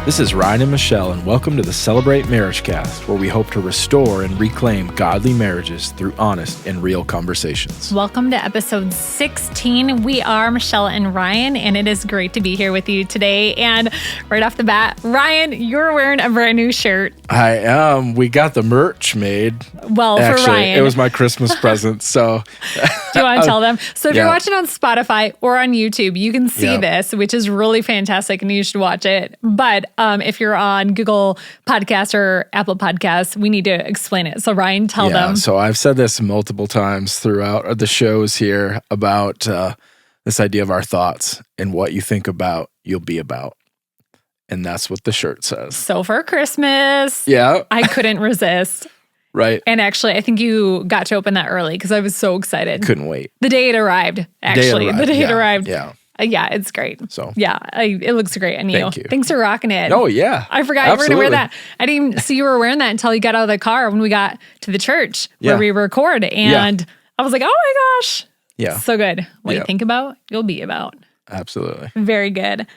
This is Ryan and Michelle, and welcome to the Celebrate Marriage Cast, where we hope to restore and reclaim godly marriages through honest and real conversations. Welcome to episode 16. We are Michelle and Ryan, and it is great to be here with you today. And right off the bat, Ryan, you're wearing a brand new shirt. I am. We got the merch made. Well, Actually, for Ryan. It was my Christmas present, so. Do you want to tell them? So if Yeah. you're watching on Spotify or on YouTube, you can see this, which is really fantastic, and you should watch it. But if you're on Google Podcasts or Apple Podcasts, we need to explain it. So Ryan, tell them. So I've said this multiple times throughout the shows here about this idea of our thoughts and what you think about, you'll be about. And that's what the shirt says. So for Christmas, Yeah. I couldn't resist. Right. And actually, I think you got to open that early because I was so excited. Couldn't wait. The day it arrived, actually. The day it arrived. Yeah. Yeah, it's great. So. Yeah, it looks great on you. Thank you. Thanks for rocking it. Oh, yeah. I forgot you were going to wear that. I didn't even see you were wearing that until you got out of the car when we got to the church where we record. And I was like, oh my gosh. Yeah. So good. What you think about, you'll be about. Absolutely. Very good.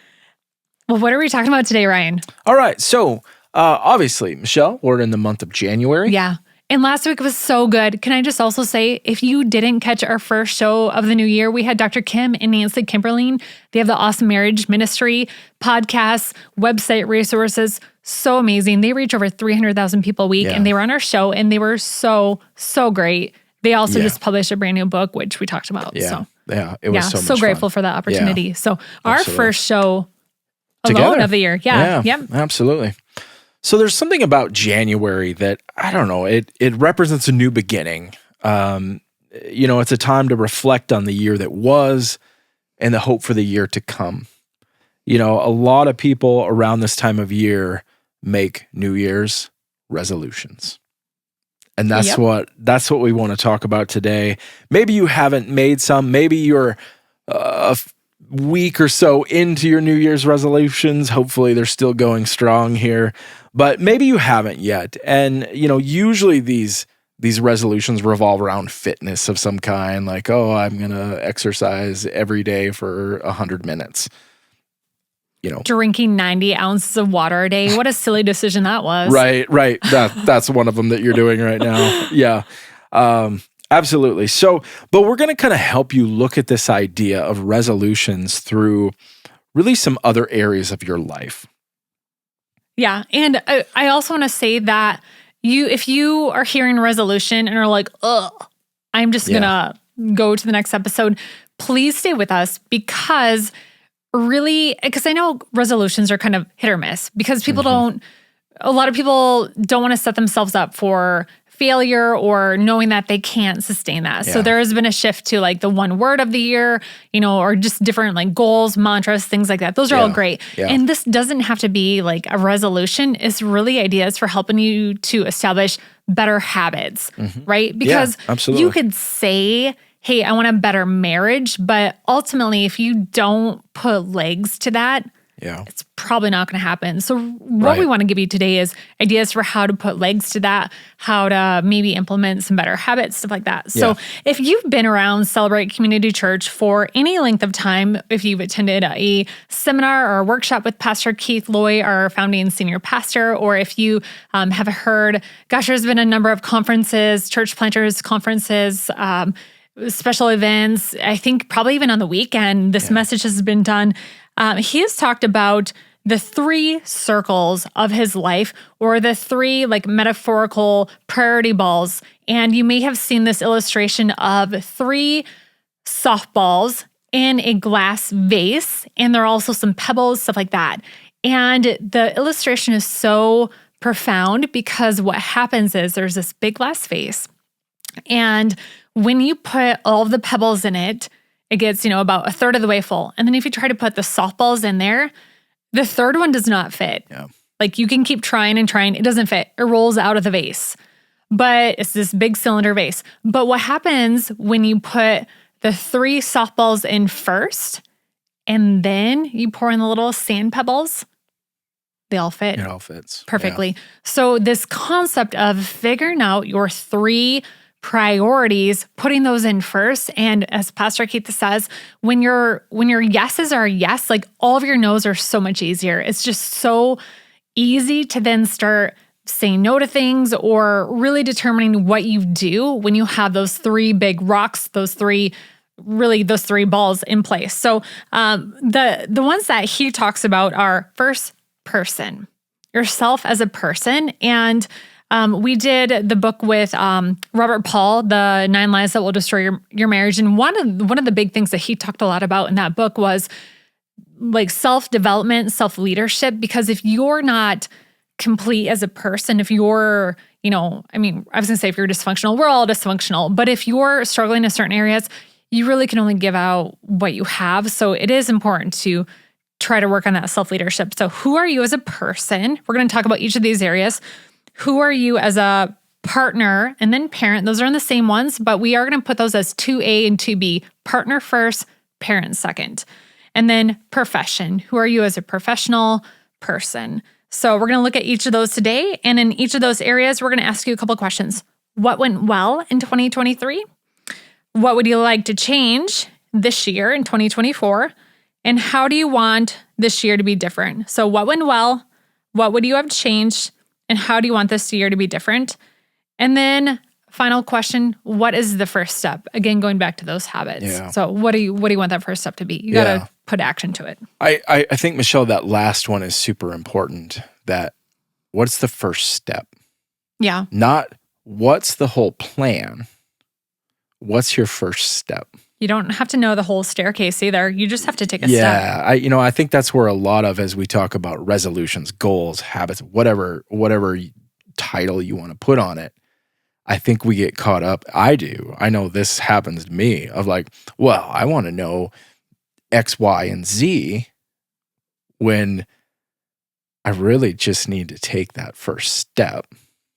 Well, what are we talking about today, Ryan? All right. So, obviously, Michelle, we're in the month of January. Yeah. And last week was so good. Can I just also say, if you didn't catch our first show of the new year, we had Dr. Kim and Nancy Kimberling. They have the Awesome Marriage Ministry podcasts, website resources. So amazing. They reach over 300,000 people a week, and they were on our show, and they were so great. They also just published a brand new book, which we talked about. Yeah. So, It was so much fun. grateful for that opportunity. Yeah. So our first show Together. alone of the year. Yeah. Yep. Absolutely. So there's something about January that, I don't know, it represents a new beginning. It's a time to reflect on the year that was and the hope for the year to come. You know, a lot of people around this time of year make New Year's resolutions. And that's what we want to talk about today. Maybe you haven't made some. Maybe you're a week or so into your New Year's resolutions. Hopefully they're still going strong here. But maybe you haven't yet. And, usually these resolutions revolve around fitness of some kind, like, I'm going to exercise every day for 100 minutes. Drinking 90 ounces of water a day. What a silly decision that was. Right. That's one of them that you're doing right now. Yeah. Absolutely. So, but we're going to kind of help you look at this idea of resolutions through really some other areas of your life. Yeah. And I also want to say that if you are hearing resolution and are like, I'm just going to go to the next episode, please stay with us because I know resolutions are kind of hit or miss because a lot of people don't want to set themselves up for failure or knowing that they can't sustain that. Yeah. So there has been a shift to like the one word of the year, or just different like goals, mantras, things like that. Those are all great. Yeah. And this doesn't have to be like a resolution. It's really ideas for helping you to establish better habits, right? Because you could say, hey, I want a better marriage, but ultimately if you don't put legs to that, it's probably not going to happen. So what we want to give you today is ideas for how to put legs to that, how to maybe implement some better habits, stuff like that. So if you've been around Celebrate Community Church for any length of time, if you've attended a seminar or a workshop with Pastor Keith Loy, our founding senior pastor, or if you have heard, there's been a number of conferences, church planters conferences, special events, I think probably even on the weekend, this message has been done. He has talked about the 3 circles of his life, or the 3 like metaphorical priority balls. And you may have seen this illustration of 3 softballs in a glass vase. And there are also some pebbles, stuff like that. And the illustration is so profound because what happens is there's this big glass vase. And when you put all of the pebbles in it, it gets, about a third of the way full. And then if you try to put the softballs in there, the third one does not fit. Yeah. Like you can keep trying and trying. It doesn't fit. It rolls out of the vase. But it's this big cylinder vase. But what happens when you put the 3 softballs in first and then you pour in the little sand pebbles? They all fit. It all fits. Perfectly. Yeah. So this concept of figuring out your 3 priorities, putting those in first. And as Pastor Keith says, when your yeses are yes, like all of your no's are so much easier. It's just so easy to then start saying no to things or really determining what you do when you have those three big rocks, those three balls in place. So the ones that he talks about are first, person, yourself as a person. And we did the book with Robert Paul, The 9 Lies That Will Destroy Your Marriage. And one of the big things that he talked a lot about in that book was like self-development, self-leadership. Because if you're not complete as a person, if you're, I was going to say if you're dysfunctional, we're all dysfunctional. But if you're struggling in certain areas, you really can only give out what you have. So it is important to try to work on that self-leadership. So who are you as a person? We're going to talk about each of these areas. Who are you as a partner and then parent? Those are in the same ones, but we are going to put those as 2A and 2B. Partner first, parent second. And then profession. Who are you as a professional person? So we're going to look at each of those today. And in each of those areas, we're going to ask you a couple of questions. What went well in 2023? What would you like to change this year in 2024? And how do you want this year to be different? So what went well? What would you have changed? And how do you want this year to be different? And then final question, what is the first step? Again, going back to those habits. Yeah. So what do you want that first step to be? You got to put action to it. I think, Michelle, that last one is super important. That what's the first step? Yeah. Not what's the whole plan. What's your first step? You don't have to know the whole staircase either. You just have to take a step. Yeah, I think that's where a lot of, as we talk about resolutions, goals, habits, whatever title you want to put on it, I think we get caught up. I do. I know this happens to me of like, well, I want to know X, Y, and Z when I really just need to take that first step.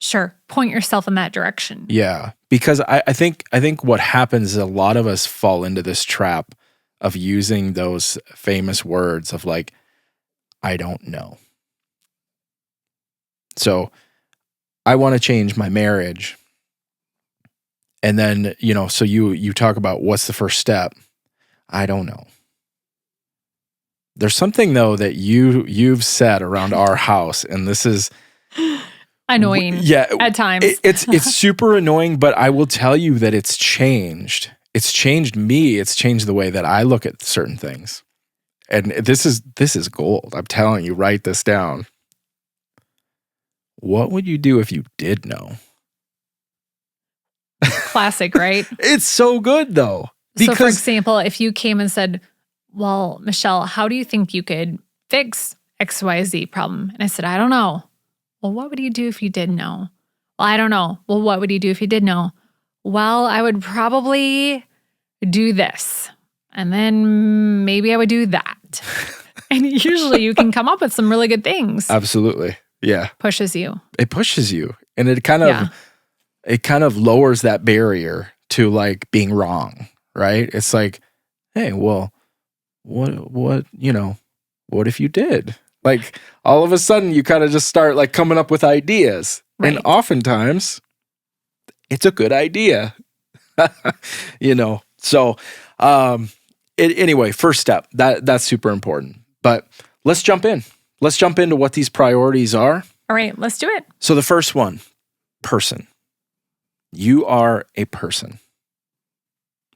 Sure. Point yourself in that direction. Yeah. Because I think what happens is a lot of us fall into this trap of using those famous words of like, I don't know. So I want to change my marriage. And then, so you talk about what's the first step. I don't know. There's something though that you've said around our house, and this is annoying. Yeah, at times. It's super annoying, but I will tell you that it's changed. It's changed me. It's changed the way that I look at certain things. And this is gold. I'm telling you, write this down. What would you do if you did know? Classic, right? It's so good though. So for example, if you came and said, well, Michelle, how do you think you could fix XYZ problem? And I said, I don't know. Well, what would you do if you did know? Well, I don't know. Well, what would you do if you did know? Well, I would probably do this. And then maybe I would do that. And usually you can come up with some really good things. Absolutely. Yeah. Pushes you. It pushes you. And it kind of lowers that barrier to like being wrong, right? It's like, hey, well, what if you did? Like all of a sudden you kind of just start like coming up with ideas. Right. And oftentimes it's a good idea, So anyway, first step, that's super important. But let's jump in. Let's jump into what these priorities are. All right, let's do it. So the first one, person. You are a person.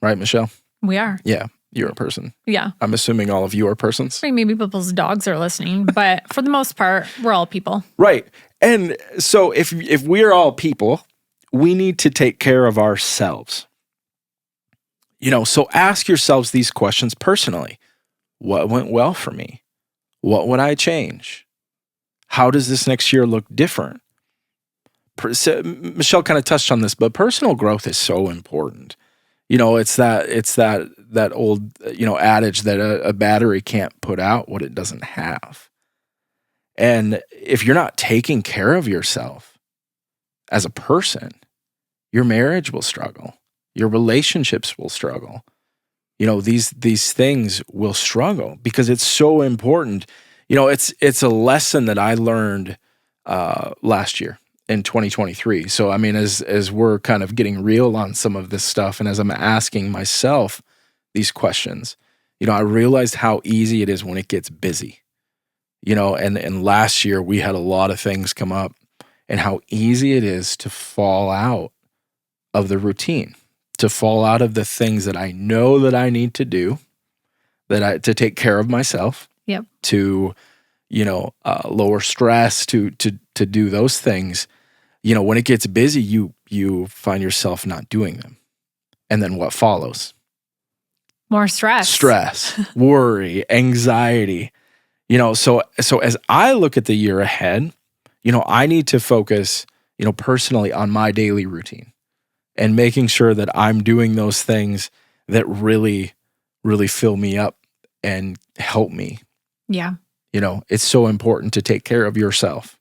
Right, Michelle? We are. Yeah. You're a person. Yeah. I'm assuming all of you are persons. I mean, maybe people's dogs are listening, but for the most part, we're all people. Right. And so if we're all people, we need to take care of ourselves. So ask yourselves these questions personally. What went well for me? What would I change? How does this next year look different? Michelle kind of touched on this, but personal growth is so important. It's that old, adage that a battery can't put out what it doesn't have. And if you're not taking care of yourself as a person, your marriage will struggle. Your relationships will struggle. These things will struggle because it's so important. It's a lesson that I learned last year in 2023. So, I mean, as we're kind of getting real on some of this stuff, and as I'm asking myself these questions, I realized how easy it is when it gets busy, and last year we had a lot of things come up, and how easy it is to fall out of the routine, to fall out of the things that I know that I need to do, to take care of myself, Yep. to, lower stress, to do those things. When it gets busy, you find yourself not doing them. And then what follows? More stress, worry, anxiety. So as I look at the year ahead, I need to focus, personally on my daily routine and making sure that I'm doing those things that really, really fill me up and help me. Yeah. It's so important to take care of yourself.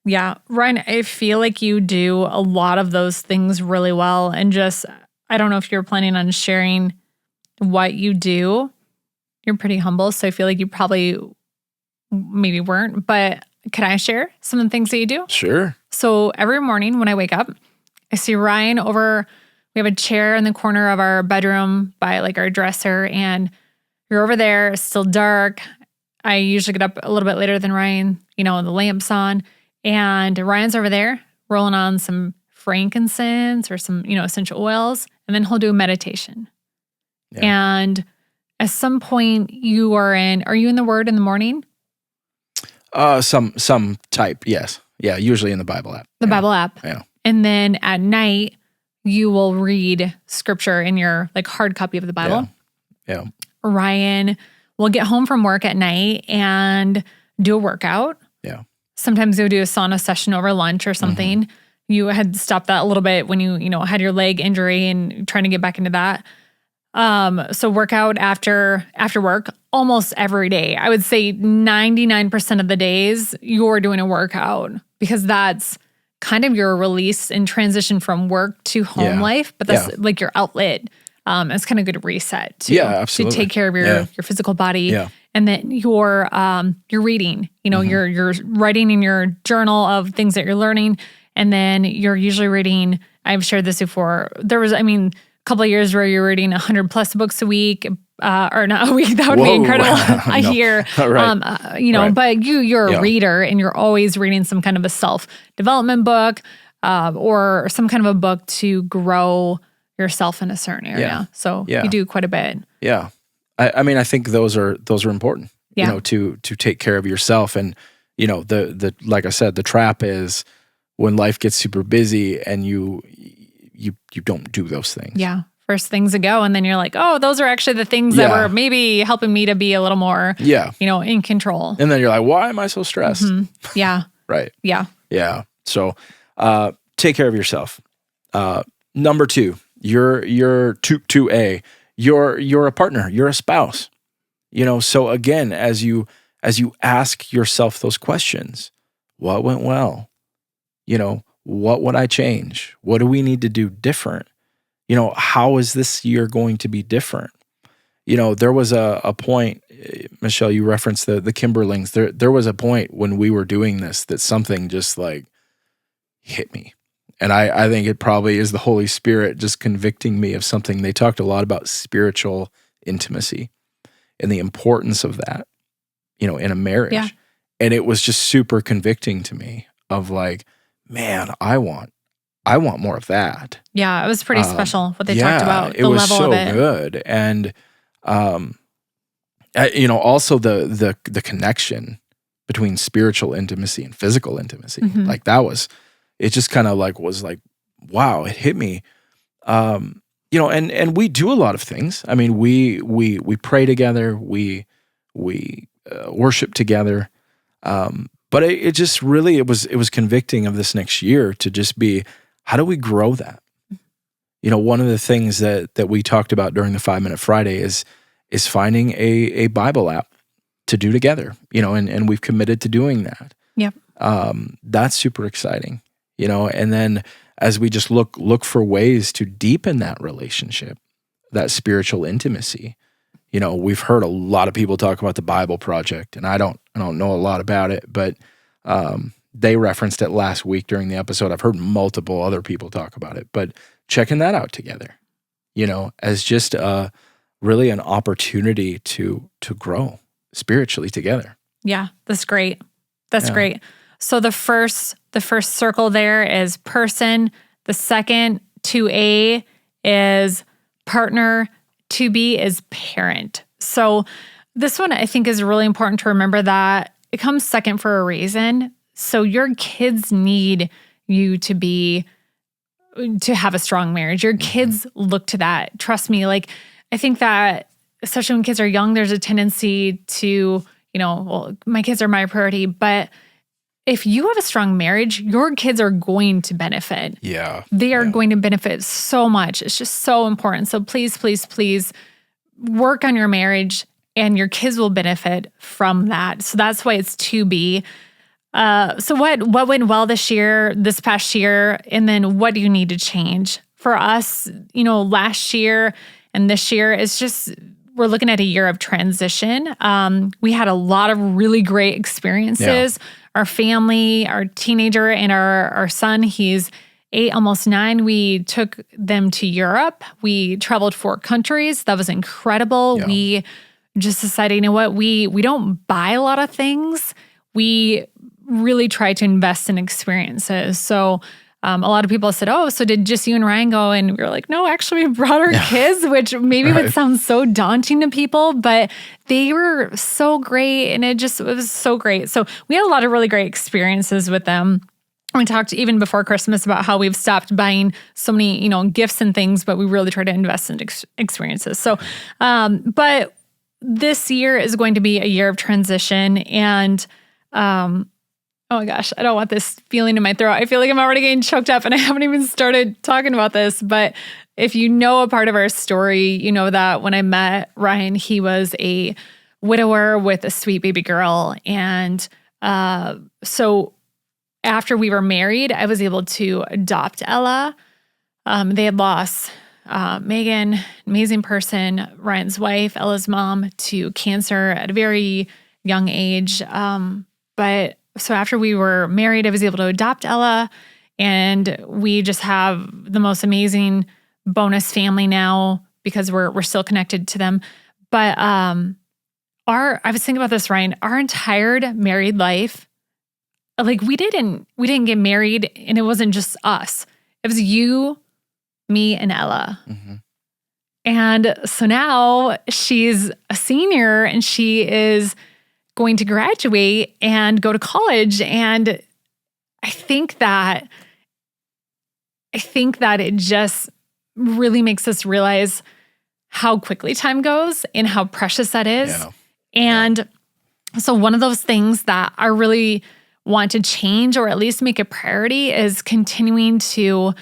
Yeah. Ryan, I feel like you do a lot of those things really well. And just, I don't know if you're planning on sharing what you do. You're pretty humble. So I feel like you probably maybe weren't. But can I share some of the things that you do? Sure. So every morning when I wake up, I see Ryan we have a chair in the corner of our bedroom by like our dresser, and you're over there. It's still dark. I usually get up a little bit later than Ryan, the lamp's on, and Ryan's over there rolling on some frankincense or some, essential oils, and then he'll do a meditation. Yeah. And at some point are you in the Word in the morning? Some type, yes. Yeah, usually in the Bible app. The Bible app. Yeah. And then at night, you will read scripture in your like hard copy of the Bible. Yeah. Ryan will get home from work at night and do a workout. Yeah. Sometimes you'll do a sauna session over lunch or something. Mm-hmm. You had stopped that a little bit when you had your leg injury and trying to get back into that. So workout after work almost every day. I would say 99% of the days you're doing a workout, because that's kind of your release and transition from work to home life. But that's like your outlet. It's kind of good reset to take care of your physical body. Yeah. And then you're reading, you're writing in your journal of things that you're learning. And then you're usually reading, I've shared this before. There was, a couple of years where you're reading 100 plus books a week, or not a week. That would be incredible. A year, right. But you're a reader, and you're always reading some kind of a self-development book, or some kind of a book to grow yourself in a certain area. Yeah. So you do quite a bit. Yeah. I think those are important, to take care of yourself. And, the like I said, the trap is when life gets super busy and you don't do those things. Yeah. First things to go. And then you're like, oh, those are actually the things that were maybe helping me to be a little more, in control. And then you're like, why am I so stressed? Mm-hmm. Yeah. Right. Yeah. Yeah. So, take care of yourself. Number 2, you're 2A, you're a partner, you're a spouse, so again, as you ask yourself those questions, what went well? What would I change? What do we need to do different? How is this year going to be different? There was a point, Michelle, you referenced the Kimberlings. There was a point when we were doing this that something just like hit me. And I think it probably is the Holy Spirit just convicting me of something. They talked a lot about spiritual intimacy and the importance of that, in a marriage. Yeah. And it was just super convicting to me of like, man, I want more of that. Yeah, it was pretty special what they talked about. The level so of it. Good. And also the connection between spiritual intimacy and physical intimacy. Mm-hmm. Like that was, it just kind of like was like, wow, it hit me. And we do a lot of things. I mean, we pray together, we worship together. But it just really, it was convicting of this next year to just be, how do we grow that? One of the things that we talked about during the 5-Minute Friday is finding a Bible app to do together, and we've committed to doing that. Yep. That's super exciting, and then as we just look for ways to deepen that relationship, that spiritual intimacy. We've heard a lot of people talk about the Bible Project, and I don't know a lot about it, but they referenced it last week during the episode. I've heard multiple other people talk about it, but checking that out together, as just really an opportunity to grow spiritually together. Yeah, that's great. That's great. So the first circle there is person. The second 2A is partner. 2B is parent. So this one I think is really important to remember that it comes second for a reason. So your kids need you to have a strong marriage. Your kids look to that. Trust me. Like, I think that especially when kids are young, there's a tendency to, well, my kids are my priority, but if you have a strong marriage, your kids are going to benefit. Yeah. They are going to benefit so much. It's just so important. So please, please, please work on your marriage and your kids will benefit from that. So that's why it's 2B. So what went well this past year, and then what do you need to change? For us, last year and this year is just, we're looking at a year of transition. We had a lot of really great experiences. Yeah. Our family, our teenager and our son, he's 8, almost 9. We took them to Europe. We traveled 4 countries. That was incredible. Yeah. We just decided, you know what? We don't buy a lot of things. We really try to invest in experiences. So a lot of people said, oh, so did just you and Ryan go? And we were like, no, actually we brought our kids, which maybe would sound so daunting to people, but they were so great. And it was so great. So we had a lot of really great experiences with them. We talked even before Christmas about how we've stopped buying so many, gifts and things, but we really try to invest in experiences. So, but this year is going to be a year of transition, and, oh my gosh, I don't want this feeling in my throat. I feel like I'm already getting choked up and I haven't even started talking about this. But if you know a part of our story, you know that when I met Ryan, he was a widower with a sweet baby girl. And so after we were married, I was able to adopt Ella. They had lost Megan, amazing person, Ryan's wife, Ella's mom, to cancer at a very young age. So after we were married, I was able to adopt Ella, and we just have the most amazing bonus family now because we're still connected to them. But I was thinking about this, Ryan, our entire married life, like we didn't get married, and it wasn't just us. It was you, me, and Ella. Mm-hmm. And so now she's a senior and she is going to graduate and go to college. And I think that it just really makes us realize how quickly time goes and how precious that is. Yeah. And so one of those things that I really want to change, or at least make a priority, is continuing to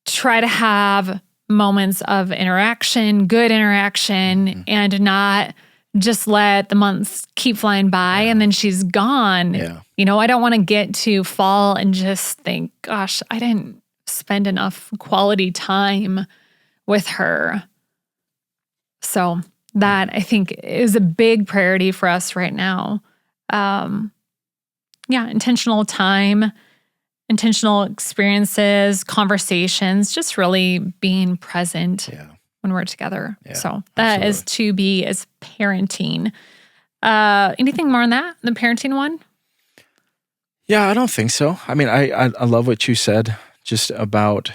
try to have moments of interaction, good interaction, and not just let the months keep flying by and then she's gone. Yeah. I don't want to get to fall and just think, gosh, I didn't spend enough quality time with her. So that I think is a big priority for us right now. Intentional time, intentional experiences, conversations, just really being present. Yeah. When we're together. Yeah, so that absolutely. Is to be as parenting. Anything more on that, the parenting one? Yeah, I don't think so. I mean, I love what you said just about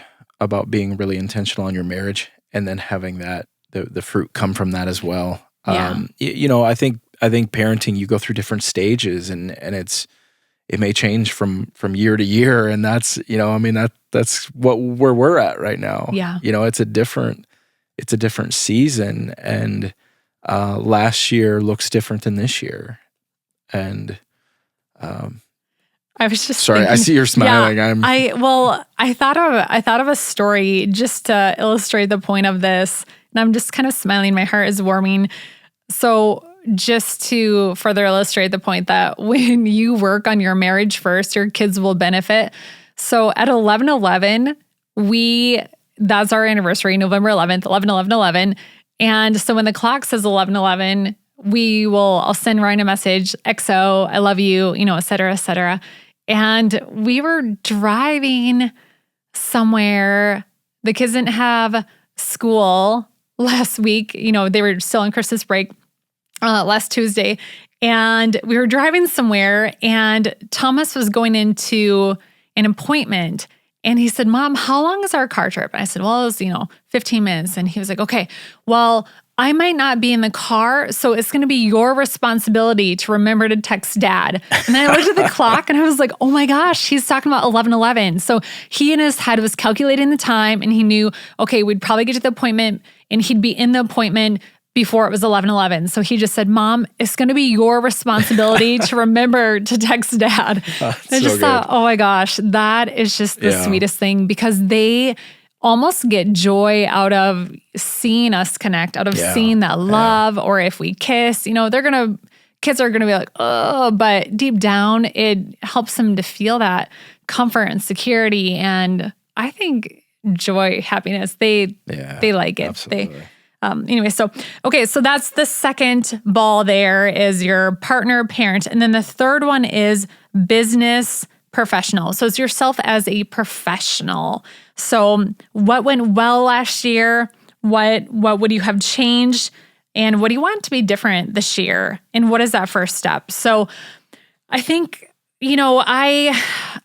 being really intentional on your marriage and then having that, the fruit come from that as well. Yeah. I think parenting, you go through different stages and it may change from year to year. And that's, that's where we're at right now. Yeah. It's a different season, and last year looks different than this year. And I was just sorry, thinking, I see you're smiling. Yeah, I thought of a story just to illustrate the point of this, and I'm just kind of smiling. My heart is warming. So just to further illustrate the point that when you work on your marriage first, your kids will benefit. So at 11/11, that's our anniversary, November 11th, 11/11/11. And so when the clock says 11/11, I'll send Ryan a message, XO, I love you, et cetera, et cetera. And we were driving somewhere. The kids didn't have school last week. They were still on Christmas break last Tuesday. And we were driving somewhere, and Thomas was going into an appointment. And he said, Mom, how long is our car trip? And I said, well, it was, 15 minutes. And he was like, okay, well, I might not be in the car, so it's going to be your responsibility to remember to text Dad. And then I looked at the clock and I was like, oh my gosh, he's talking about 11:11. So he in his head was calculating the time, and he knew, okay, we'd probably get to the appointment and he'd be in the appointment before it was 11:11. So he just said, Mom, it's going to be your responsibility to remember to text Dad. I just thought, oh my gosh, that is just the sweetest thing, because they almost get joy out of seeing us connect, out of seeing that love, or if we kiss, kids are going to be like, oh, but deep down, it helps them to feel that comfort and security. And I think joy, happiness, they like it. Absolutely. So that's the second ball there, is your partner, parent. And then the third one is business professional. So it's yourself as a professional. So what went well last year? What would you have changed? And what do you want to be different this year? And what is that first step? So I think, I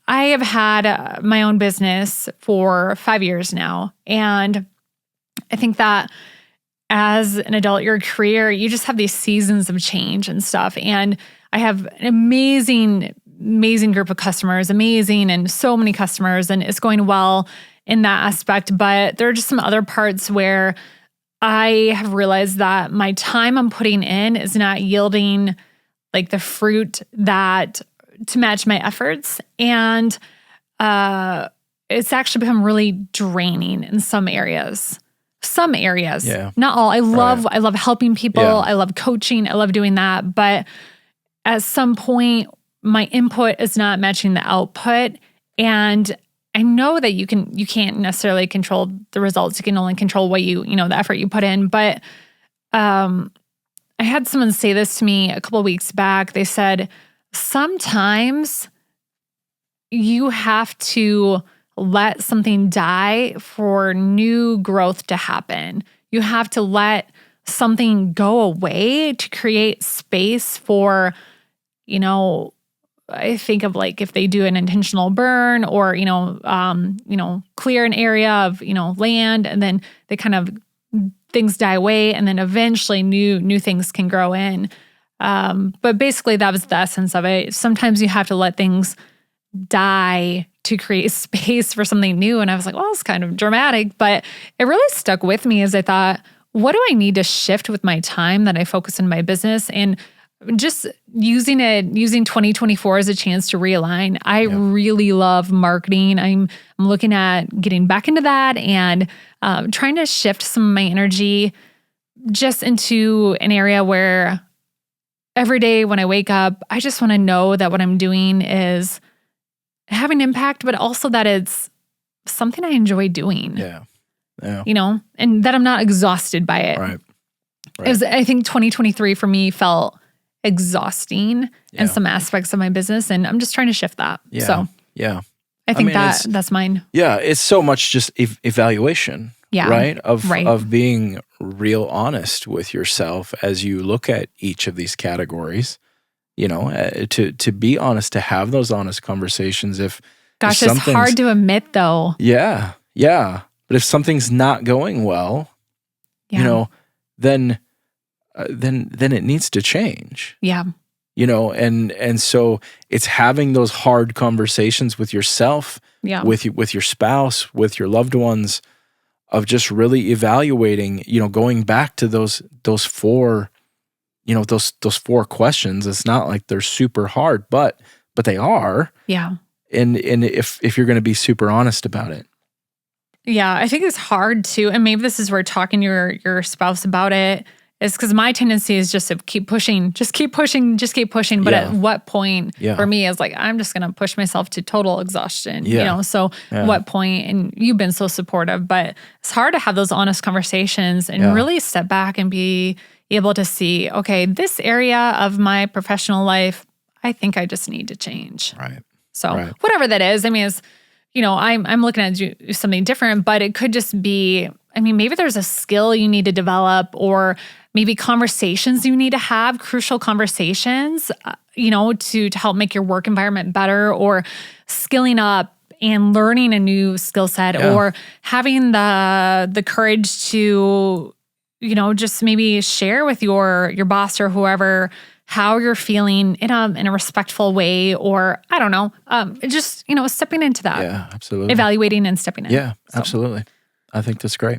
have had my own business for 5 years now. And I think that as an adult, your career, you just have these seasons of change and stuff. And I have an amazing group of customers, and so many customers, and it's going well in that aspect. But there are just some other parts where I have realized that my time I'm putting in is not yielding like the fruit that to match my efforts. And it's actually become really draining in some areas. Not all. I love helping people. Yeah. I love coaching. I love doing that. But at some point, my input is not matching the output. And I know that you can't necessarily control the results. You can only control what the effort you put in. But I had someone say this to me a couple of weeks back. They said, sometimes you have to let something die for new growth to happen. You have to let something go away to create space for, I think of like if they do an intentional burn or, clear an area of, land, and then they kind of things die away, and then eventually new things can grow in. But basically that was the essence of it. Sometimes you have to let things die to create space for something new. And I was like, well, it's kind of dramatic, but it really stuck with me as I thought, what do I need to shift with my time that I focus in my business? And just using 2024 as a chance to realign. I really love marketing. I'm looking at getting back into that and trying to shift some of my energy just into an area where every day when I wake up, I just want to know that what I'm doing is having impact, but also that it's something I enjoy doing. Yeah. And that I'm not exhausted by it. Right. I think 2023 for me felt exhausting in some aspects of my business, and I'm just trying to shift that. Yeah. So I think that's mine. Yeah. It's so much just evaluation. Yeah. Right? Of being real honest with yourself as you look at each of these categories, to be honest, to have those honest conversations. Gosh, it's hard to admit though. Yeah. Yeah. But if something's not going well, then it needs to change. Yeah. And so it's having those hard conversations with yourself, with your spouse, with your loved ones, of just really evaluating, going back to those four, those four questions. It's not like they're super hard, but they are. Yeah. And if you're going to be super honest about it. Yeah, I think it's hard to, and maybe this is where talking to your spouse about it is, because my tendency is just to keep pushing. But at what point for me is like, I'm just going to push myself to total exhaustion, So what point, and you've been so supportive, but it's hard to have those honest conversations and really step back and be able to see, okay, this area of my professional life, I think I just need to change. Right. So Right. whatever that is, I mean, it's, I'm looking at do something different, but it could just be, maybe there's a skill you need to develop, or maybe conversations you need to have, crucial conversations, to help make your work environment better, or skilling up and learning a new skill set, or having the courage to, just maybe share with your boss or whoever how you're feeling in a respectful way, or I don't know, just, stepping into that. Yeah, absolutely. Evaluating and stepping in. Yeah, absolutely. I think that's great.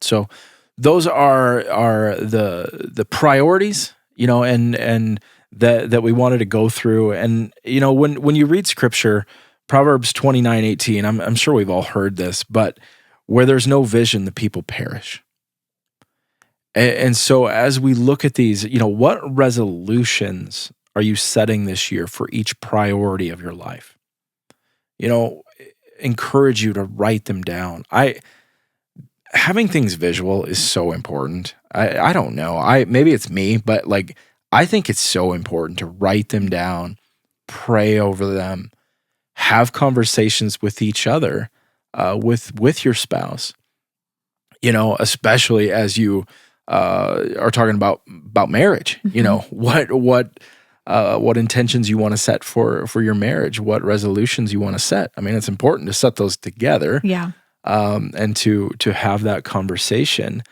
So those are the priorities, and that we wanted to go through. And, when you read scripture, Proverbs 29:18, I'm sure we've all heard this, but where there's no vision, the people perish. And so as we look at these, what resolutions are you setting this year for each priority of your life? Encourage you to write them down. Having things visual is so important. I don't know. Maybe it's me, but I think it's so important to write them down, pray over them, have conversations with each other, with your spouse. Especially as you are talking about marriage. What intentions you want to set for your marriage, what resolutions you want to set. It's important to set those together. Yeah. And to have that conversation,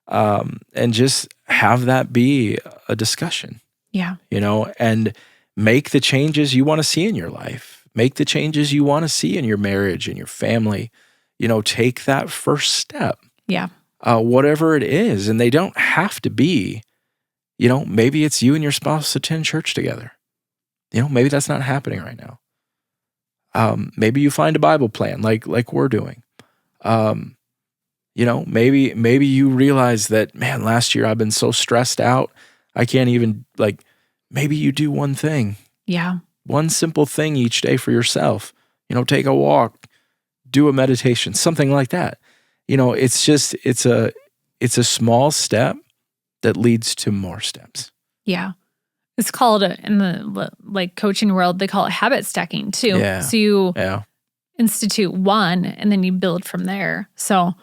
and just have that be a discussion. Yeah. And make the changes you want to see in your life. Make the changes you want to see in your marriage and your family. Take that first step. Yeah. Whatever it is. And they don't have to be, maybe it's you and your spouse attend church together. Maybe that's not happening right now. Maybe you find a Bible plan like we're doing. Maybe you realize that, man, last year I've been so stressed out. I can't even maybe you do one thing. Yeah. One simple thing each day for yourself. Take a walk, do a meditation, something like that. It's a small step that leads to more steps. Yeah. It's called, in the coaching world, they call it habit stacking too. Yeah. So you institute one and then you build from there. So,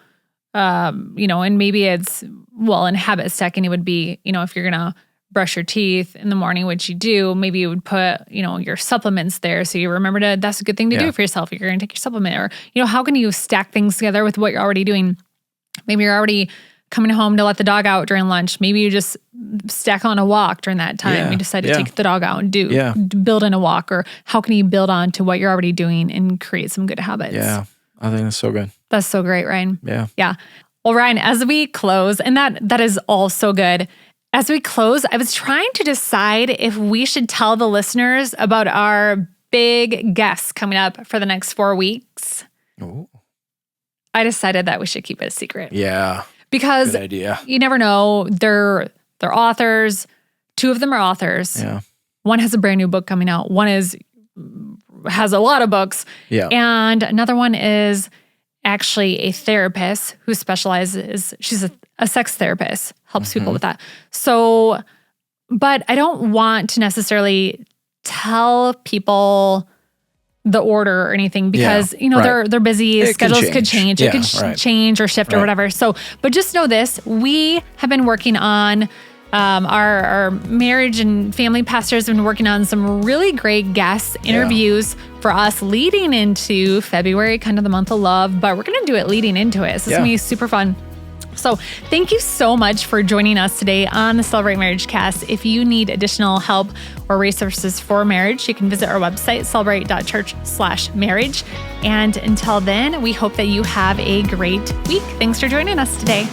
and maybe it's, in habit stacking, it would be, if you're going to brush your teeth in the morning, which you do, maybe you would put, your supplements there. So you remember that's a good thing to do for yourself. You're going to take your supplement, or, how can you stack things together with what you're already doing? Maybe you're already coming home to let the dog out during lunch. Maybe you just stack on a walk during that time. Yeah. You decide to take the dog out and build in a walk, or how can you build on to what you're already doing and create some good habits? Yeah. I think that's so good. That's so great, Ryan. Yeah. Yeah. Well, Ryan, as we close, and that is all so good. As we close, I was trying to decide if we should tell the listeners about our big guests coming up for the next 4 weeks. Ooh. I decided that we should keep it a secret. Yeah. Because good idea. You never know. They're authors. 2 of them are authors. Yeah. One has a brand new book coming out. One has a lot of books. Yeah. And another one is actually a therapist who specializes, she's a sex therapist, helps people with that. So, but I don't want to necessarily tell people the order or anything because, they're busy, schedules could change. It could change or shift or whatever. So, but just know this, we have been working on our marriage and family pastors have been working on some really great guest interviews for us leading into February, kind of the month of love, but we're going to do it leading into it. So it's going to be super fun. So thank you so much for joining us today on the Celebrate Marriage Cast. If you need additional help or resources for marriage, you can visit our website, celebrate.church/marriage. And until then, we hope that you have a great week. Thanks for joining us today.